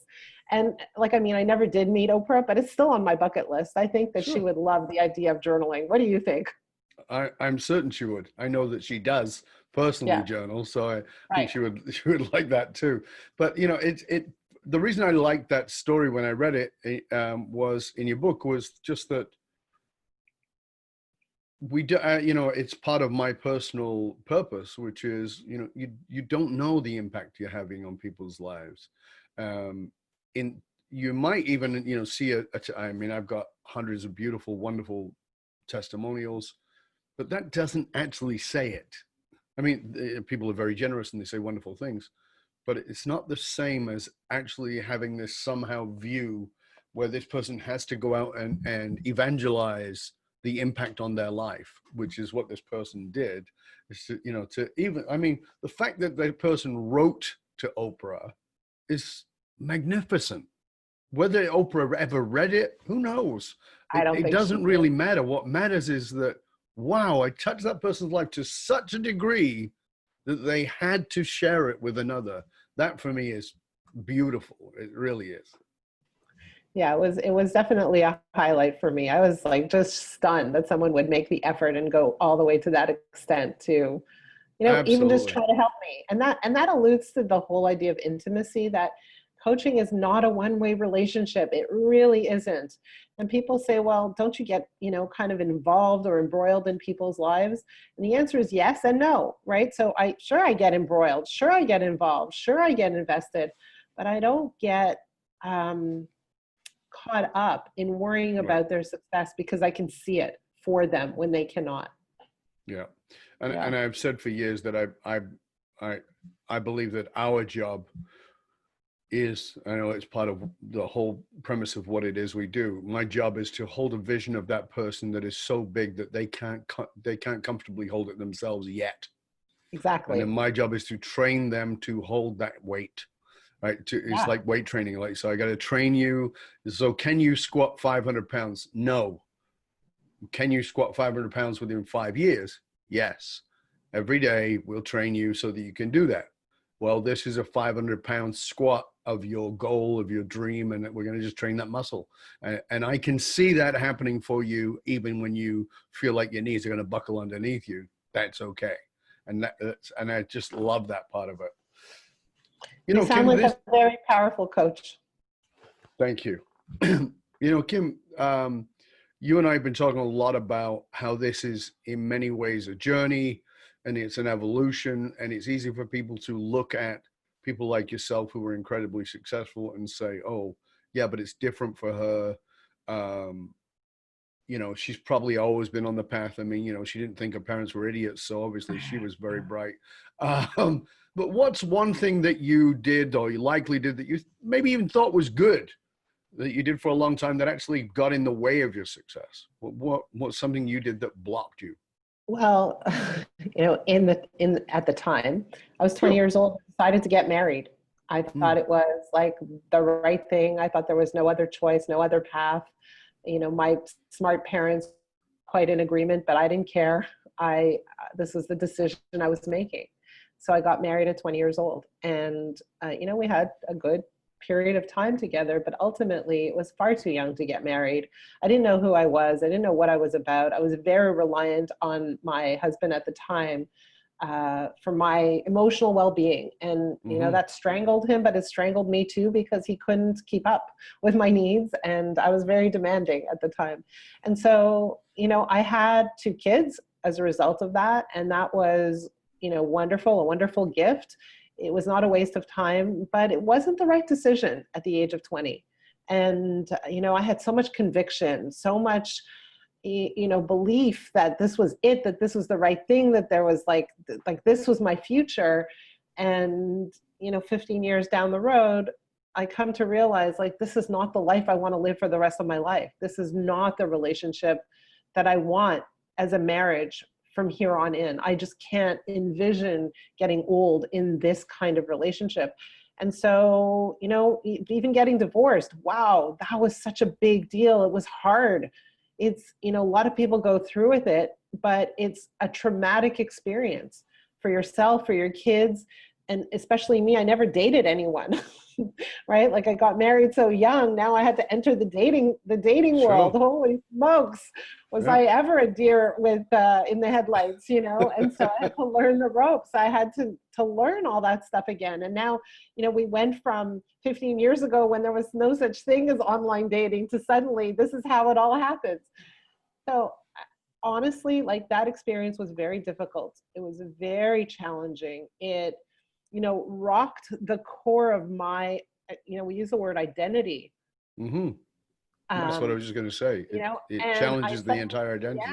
And like, I mean, I never did meet Oprah, but it's still on my bucket list. I think that she would love the idea of journaling. What do you think? I'm certain she would. I know that she does personally journal, so I think she would like that too. But you know, the reason I liked that story when I read it was in your book was just that we do, you know, it's part of my personal purpose, which is, you know, you don't know the impact you're having on people's lives. You might even, you know, see I mean, I've got hundreds of beautiful, wonderful testimonials, but that doesn't actually say it. I mean, people are very generous and they say wonderful things, but it's not the same as actually having this somehow view where this person has to go out and evangelize the impact on their life, which is what this person did. Is to, you know, to even, I mean, the fact that the person wrote to Oprah is magnificent. Whether Oprah ever read it, who knows? I don't It think she doesn't did. really matter. What matters is that, wow, I touched that person's life to such a degree that they had to share it with another. That for me is beautiful. It really is. Yeah, it was definitely a highlight for me. I was like just stunned that someone would make the effort and go all the way to that extent to, even just Absolutely. try to help me. And that alludes to the whole idea of intimacy, that coaching is not a one-way relationship. It really isn't. And people say, well, don't you get, kind of involved or embroiled in people's lives? And the answer is yes and no, right? So I get embroiled, sure I get involved, sure I get invested, but I don't get caught up in worrying Right. about their success because I can see it for them when they cannot. Yeah. And Yeah. and I've said for years that I believe that our job is, I know it's part of the whole premise of what it is we do. My job is to hold a vision of that person that is so big that they can't comfortably hold it themselves yet. And then Exactly. my job is to train them to hold that weight. Right? It's Yeah. like weight training. Like, so I got to train you. So can you squat 500 pounds? No. Can you squat 500 pounds within 5 years? Yes. Every day we'll train you so that you can do that. Well, this is a 500-pound squat of your goal, of your dream, and we're going to just train that muscle. And I can see that happening for you, even when you feel like your knees are going to buckle underneath you. That's okay. And I just love that part of it. You sound Kim, like a very powerful coach. thank you. Kim, you and I have been talking a lot about how this is in many ways a journey and it's an evolution, and it's easy for people to look at people like yourself who are incredibly successful and say, oh, yeah, but it's different for her. She's probably always been on the path. I mean, she didn't think her parents were idiots, so obviously she was very bright. But what's one thing that you did, or you likely did, that you maybe even thought was good, that you did for a long time, that actually got in the way of your success? What's something you did that blocked you? Well, at the time, I was 20 Sure. years old, decided to get married. I thought it was like the right thing. I thought there was no other choice, no other path. My smart parents quite in agreement, but I didn't care. This was the decision I was making. So I got married at 20 years old, and we had a good period of time together, but ultimately it was far too young to get married. I didn't know who I was. I didn't know what I was about. I was very reliant on my husband at the time for my emotional well-being. And, that strangled him, but it strangled me too, because he couldn't keep up with my needs. And I was very demanding at the time. And so, I had 2 kids as a result of that. And that was, a wonderful gift. It was not a waste of time, but it wasn't the right decision at the age of 20. And, I had so much conviction, so much, belief that this was it, that this was the right thing, that there was like this was my future. And, 15 years down the road, I come to realize, like, this is not the life I want to live for the rest of my life. This is not the relationship that I want as a marriage from here on in. I just can't envision getting old in this kind of relationship. And so, even getting divorced, wow, that was such a big deal. It was hard. It's, a lot of people go through with it, but it's a traumatic experience for yourself, for your kids, and especially me. I never dated anyone, right? Like, I got married so young. Now I had to enter the dating Sure. world. Holy smokes. Was Yeah. I ever a deer with in the headlights, And so I had to learn the ropes. I had to learn all that stuff again. And now, we went from 15 years ago, when there was no such thing as online dating, to suddenly this is how it all happens. So honestly, like, that experience was very difficult. It was very challenging. It, rocked the core of my, we use the word identity. That's what I was just going to say. It challenges the entire identity.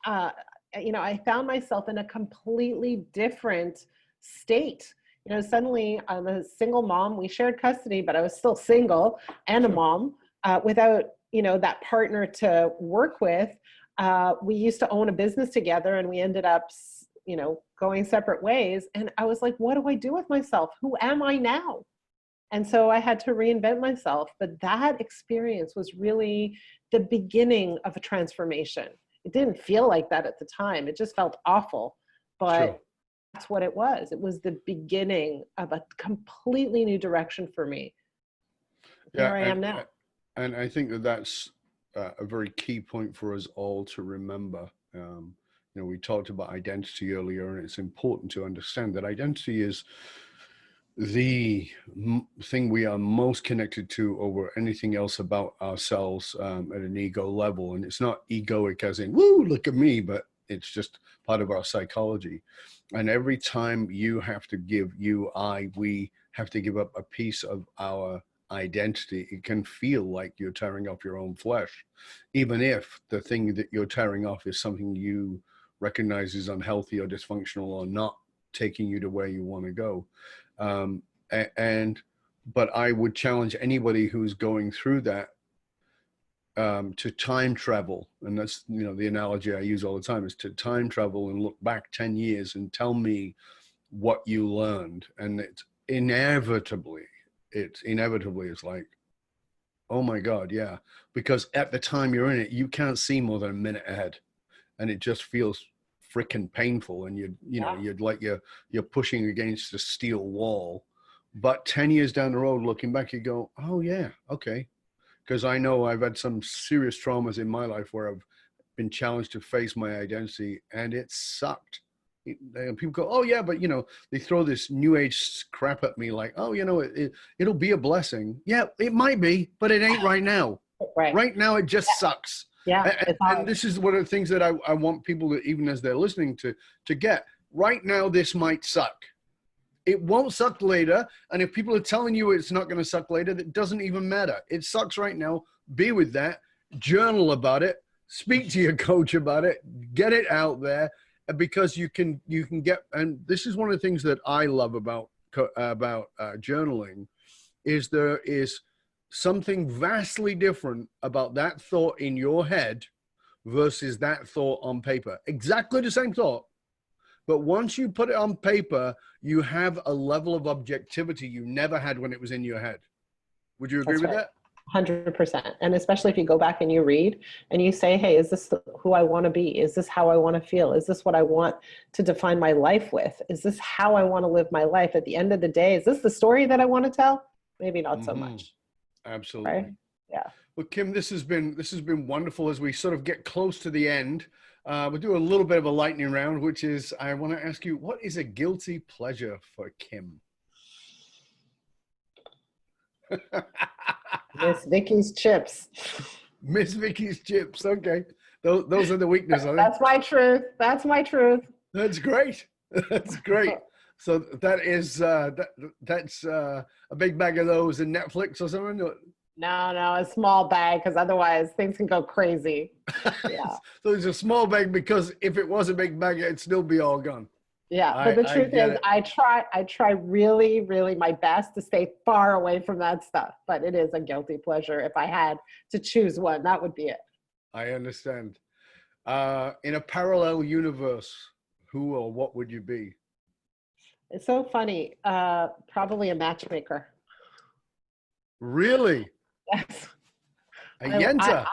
Yeah. I found myself in a completely different state. Suddenly I'm a single mom. We shared custody, but I was still single and a mom without, that partner to work with. We used to own a business together, and we ended up, going separate ways. And I was like, what do I do with myself? Who am I now? And so I had to reinvent myself. But that experience was really the beginning of a transformation. It didn't feel like that at the time. It just felt awful. But Sure. that's what it was. It was the beginning of a completely new direction for me. Here I am now. And I think that that's a very key point for us all to remember. We talked about identity earlier, and it's important to understand that identity is the thing we are most connected to over anything else about ourselves at an ego level. And it's not egoic as in, woo, look at me, but it's just part of our psychology. And every time you have to give, we have to give up a piece of our identity, it can feel like you're tearing off your own flesh, even if the thing that you're tearing off is something you recognize is unhealthy or dysfunctional or not taking you to where you want to go. But I would challenge anybody who's going through that to time travel. And that's, the analogy I use all the time is to time travel and look back 10 years and tell me what you learned. And it's inevitably is like, oh my God, yeah. Because at the time you're in it, you can't see more than a minute ahead. And it just feels freaking painful. And you're pushing against a steel wall. But 10 years down the road, looking back, you go, oh yeah, okay. Because I know I've had some serious traumas in my life where I've been challenged to face my identity, and it sucked. People go, oh yeah, but they throw this new age crap at me like, oh, it'll be a blessing. Yeah, it might be, but it ain't right now. Right now, it just sucks. Yeah. And this is one of the things that I want people to, even as they're listening, to get. Right now, this might suck. It won't suck later. And if people are telling you it's not going to suck later, that doesn't even matter. It sucks right now. Be with that. Journal about it. Speak to your coach about it. Get it out there, because you can get. And this is one of the things that I love about journaling, is there is something vastly different about that thought in your head versus that thought on paper. Exactly the same thought. But once you put it on paper, you have a level of objectivity you never had when it was in your head. Would you agree with that? 100%. And especially if you go back and you read and you say, hey, is this who I want to be? Is this how I want to feel? Is this what I want to define my life with? Is this how I want to live my life? At the end of the day, is this the story that I want to tell? Maybe not so much. Absolutely. Right? Yeah. Well, Kim, this has been wonderful. As we sort of get close to the end, we'll do a little bit of a lightning round, which is, I want to ask you, what is a guilty pleasure for Kim? Miss Vicky's chips. Miss Vicky's chips. Okay. Those are the weaknesses, I think. That's my truth. That's my truth. That's great. That's great. So that is, that's a big bag of those in Netflix or something? No, a small bag, because otherwise things can go crazy. Yeah. So it's a small bag, because if it was a big bag, it'd still be all gone. Yeah, but the truth is, I try really, really my best to stay far away from that stuff. But it is a guilty pleasure. If I had to choose one, that would be it. I understand. In a parallel universe, who or what would you be? It's so funny. Probably a matchmaker. Really? Yes. A yenta.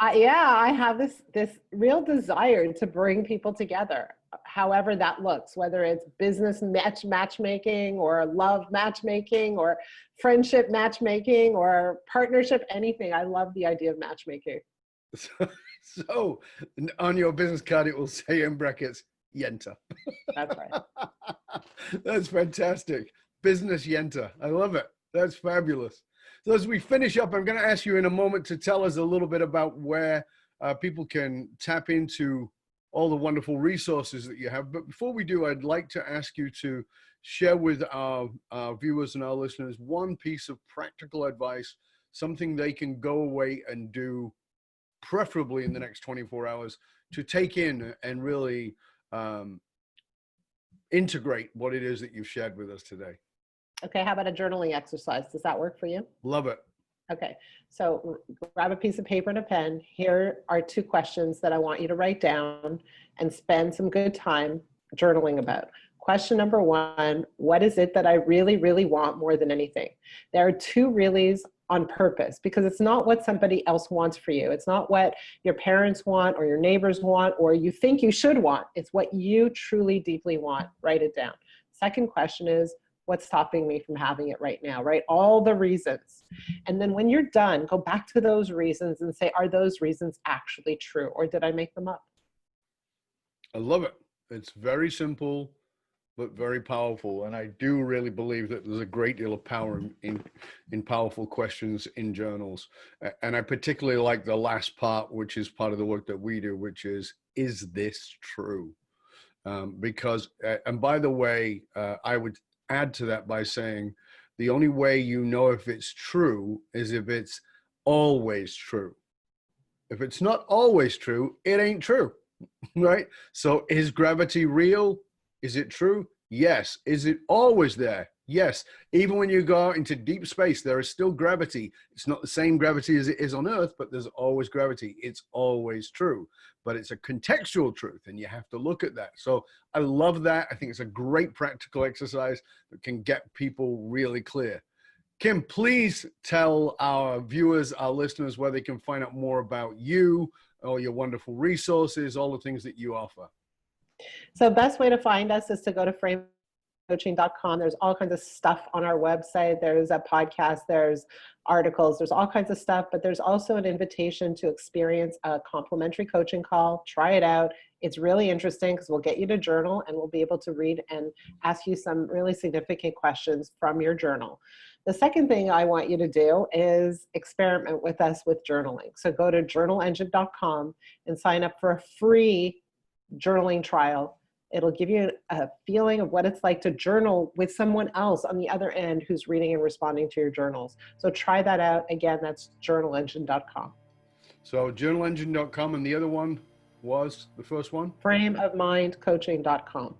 I have this real desire to bring people together, however that looks, whether it's business matchmaking or love matchmaking or friendship matchmaking or partnership, anything. I love the idea of matchmaking. So on your business card, it will say in brackets, yenta. That's right. That's fantastic. Business yenta. I love it. That's fabulous. So as we finish up, I'm going to ask you in a moment to tell us a little bit about where people can tap into all the wonderful resources that you have. But before we do, I'd like to ask you to share with our viewers and our listeners one piece of practical advice, something they can go away and do, preferably in the next 24 hours, to take in and really integrate what it is that you've shared with us today. Okay, how about a journaling exercise? Does that work for you? Love it. Okay, so grab a piece of paper and a pen. Here are 2 questions that I want you to write down and spend some good time journaling about. Question number 1, what is it that I really, really want more than anything? There are 2 reallys on purpose, because it's not what somebody else wants for you. It's not what your parents want or your neighbors want or you think you should want. It's what you truly, deeply want. Write it down. Second question is, what's stopping me from having it right now? Write all the reasons. And then when you're done, go back to those reasons and say, are those reasons actually true, or did I make them up? I love it. It's very simple, but very powerful. And I do really believe that there's a great deal of power in powerful questions in journals. And I particularly like the last part, which is part of the work that we do, which is this true? Because, and by the way, I would add to that by saying, the only way you know if it's true is if it's always true. If it's not always true, it ain't true, right? So is gravity real? Is it true? Yes. Is it always there? Yes. Even when you go out into deep space, there is still gravity. It's not the same gravity as it is on Earth, but there's always gravity. It's always true, but it's a contextual truth, and you have to look at that. So I love that. I think it's a great practical exercise that can get people really clear. Kim, please tell our viewers, our listeners, where they can find out more about you, all your wonderful resources, all the things that you offer. So best way to find us is to go to framecoaching.com. There's all kinds of stuff on our website. There's a podcast, there's articles, there's all kinds of stuff, but there's also an invitation to experience a complimentary coaching call. Try it out. It's really interesting because we'll get you to journal and we'll be able to read and ask you some really significant questions from your journal. The second thing I want you to do is experiment with us with journaling. So go to JournalEngine.com and sign up for a free journaling trial. It'll give you a feeling of what it's like to journal with someone else on the other end who's reading and responding to your journals. So try that out. Again, that's JournalEngine.com. So JournalEngine.com, and the other one was the first one? Frameofmindcoaching.com.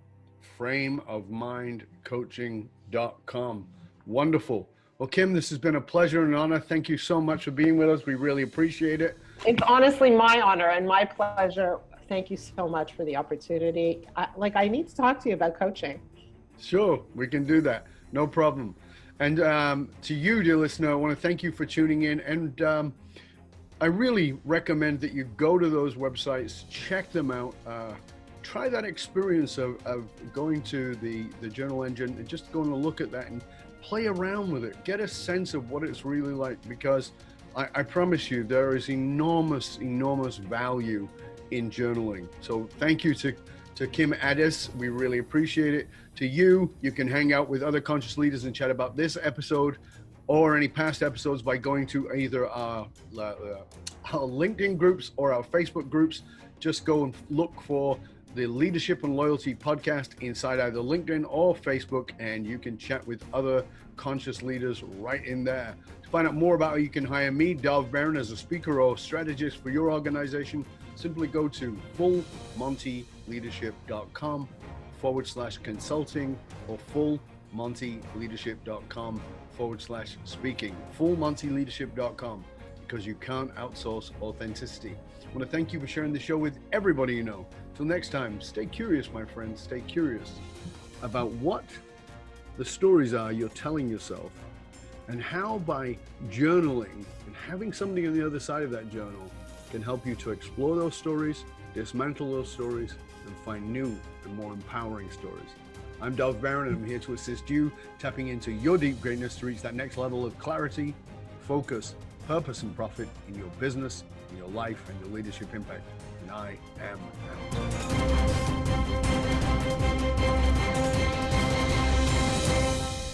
Frameofmindcoaching.com. Wonderful. Well, Kim, this has been a pleasure and an honor. Thank you so much for being with us. We really appreciate it. It's honestly my honor and my pleasure. Thank you so much for the opportunity. I need to talk to you about coaching. Sure, we can do that. No problem. And to you, dear listener, I want to thank you for tuning in. And I really recommend that you go to those websites, check them out, try that experience of going to the Journal Engine and just going to look at that and play around with it. Get a sense of what it's really like, because I promise you there is enormous, enormous value in journaling. So thank you to Kim Ades. We really appreciate it. To you, you can hang out with other conscious leaders and chat about this episode or any past episodes by going to either our LinkedIn groups or our Facebook groups. Just go and look for the Leadership and Loyalty podcast inside either LinkedIn or Facebook, and you can chat with other conscious leaders right in there. To find out more about how you can hire me, Dov Baron, as a speaker or strategist for your organization, simply go to fullmontyleadership.com/consulting or fullmontyleadership.com/speaking. fullmontyleadership.com, because you can't outsource authenticity. I want to thank you for sharing the show with everybody you know. Till next time, stay curious, my friends. Stay curious about what the stories are you're telling yourself, and how by journaling and having somebody on the other side of that journal can help you to explore those stories, dismantle those stories, and find new and more empowering stories. I'm Dov Baron, and I'm here to assist you tapping into your deep greatness to reach that next level of clarity, focus, purpose, and profit in your business, in your life, and your leadership impact. And I am out.